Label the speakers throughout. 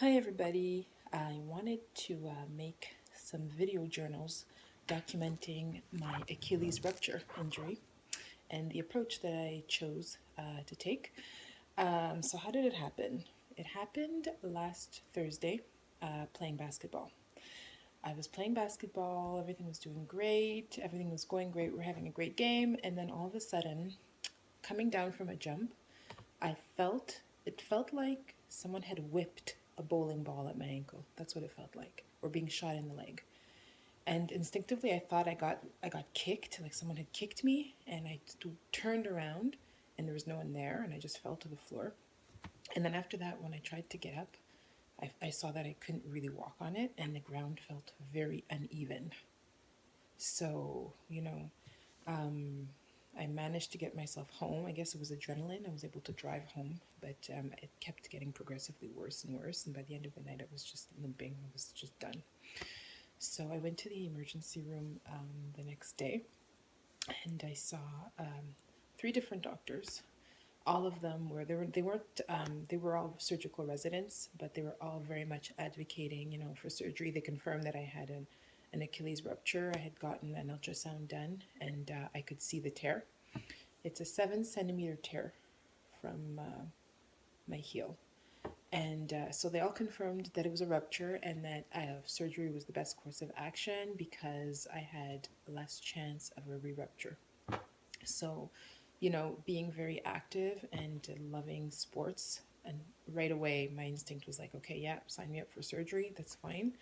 Speaker 1: Hi everybody, I wanted to make some video journals documenting my Achilles rupture injury and the approach that I chose to take. So how did it happen? It happened last Thursday playing basketball. I was playing basketball, everything was doing great, everything was going great, we were having a great game, and then all of a sudden, coming down from a jump, it felt like someone had whipped a bowling ball at my ankle. That's what it felt like, or being shot in the leg. And instinctively, I thought I got kicked, like someone had kicked me, and I turned around, and there was no one there, and I just fell to the floor. And then after that, when I tried to get up, I saw that I couldn't really walk on it, and the ground felt very uneven. So, I managed to get myself home. I guess it was adrenaline. I was able to drive home, but it kept getting progressively worse and worse. And by the end of the night, I was just limping. I was just done. So I went to the emergency room the next day, and I saw three different doctors. All of them were they weren't they were all surgical residents, but they were all very much advocating, for surgery. They confirmed that I had an Achilles rupture. I had gotten an ultrasound done, and I could see the tear. It's a 7 centimeter tear from my heel. And so they all confirmed that it was a rupture and that surgery was the best course of action because I had less chance of a re-rupture. So, being very active and loving sports, and right away my instinct was like, okay, yeah, sign me up for surgery. That's fine.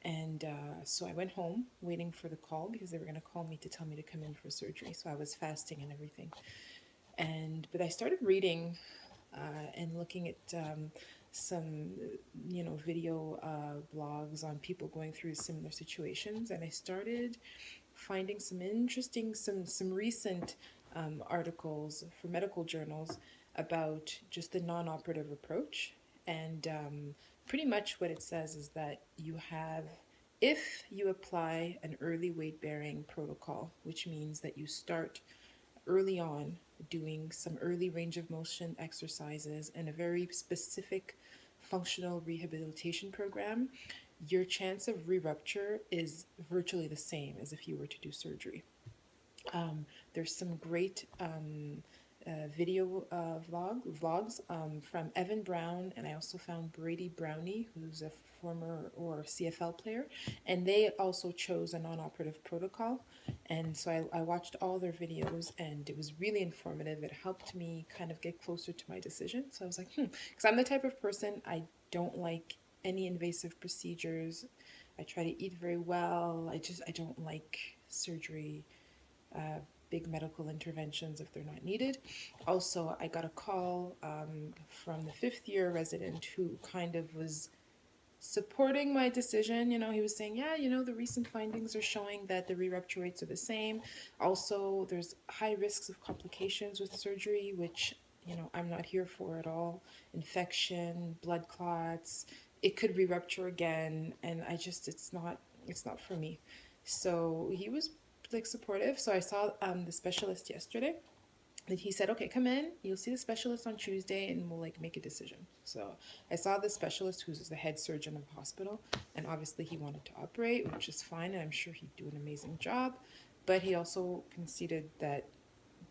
Speaker 1: And so I went home waiting for the call because they were going to call me to tell me to come in for surgery. So I was fasting and everything. But I started reading and looking at some video blogs on people going through similar situations, and I started finding some interesting some recent articles for medical journals about just the non-operative approach. And pretty much what it says is that if you apply an early weight bearing protocol, which means that you start early on doing some early range of motion exercises and a very specific functional rehabilitation program, your chance of re-rupture is virtually the same as if you were to do surgery. There's some great video vlogs from Evan Brown, and I also found Brady Brownie, who's a former or CFL player, and they also chose a non-operative protocol. And so I watched all their videos, and it was really informative. It helped me kind of get closer to my decision. So I was like, because I'm the type of person, I don't like any invasive procedures. I try to eat very well. I don't like surgery, uh, big medical interventions if they're not needed. Also, I got a call from the fifth year resident who kind of was supporting my decision. He was saying, yeah, the recent findings are showing that the re-rupture rates are the same. Also, there's high risks of complications with surgery, which, I'm not here for at all. Infection, blood clots, it could re-rupture again. And it's not for me. So he was like supportive. So I saw the specialist yesterday, and he said, okay, come in, you'll see the specialist on Tuesday, and we'll like make a decision. So I saw the specialist, who's the head surgeon of the hospital, and obviously he wanted to operate, which is fine, and I'm sure he'd do an amazing job. But he also conceded that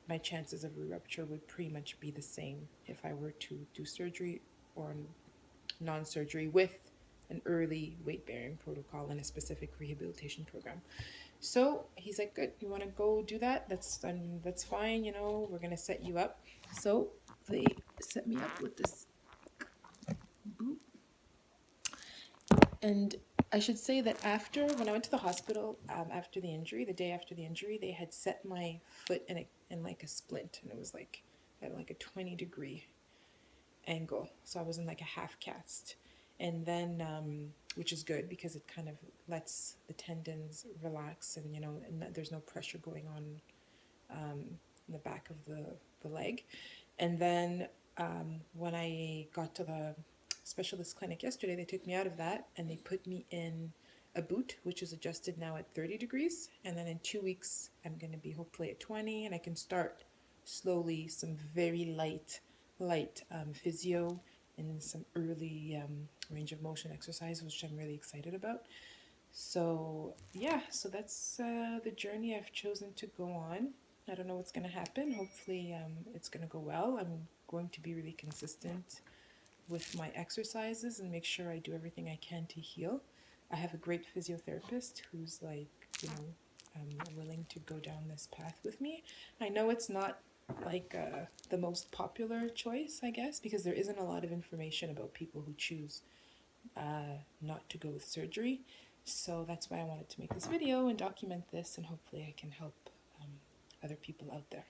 Speaker 1: my chances of re-rupture would pretty much be the same if I were to do surgery or non-surgery with an early weight-bearing protocol and a specific rehabilitation program. So he's like, good, you want to go do that? That's fine, we're going to set you up. So they set me up with this boot. And I should say that when I went to the hospital, after the injury, the day after the injury, they had set my foot in like a splint, and it was like at like a 20-degree angle. So I was in like a half cast. And then, which is good because it kind of lets the tendons relax, and and there's no pressure going on in the back of the leg. And then when I got to the specialist clinic yesterday, they took me out of that and they put me in a boot, which is adjusted now at 30 degrees. And then in 2 weeks, I'm going to be hopefully at 20, and I can start slowly some very light physio in some early range of motion exercise, which I'm really excited about. So yeah, so that's the journey I've chosen to go on. I don't know what's going to happen. Hopefully it's going to go well. I'm going to be really consistent with my exercises and make sure I do everything I can to heal. I have a great physiotherapist who's like, you know, willing to go down this path with me. I know it's not like the most popular choice, I guess, because there isn't a lot of information about people who choose not to go with surgery. So that's why I wanted to make this video and document this, and hopefully I can help other people out there.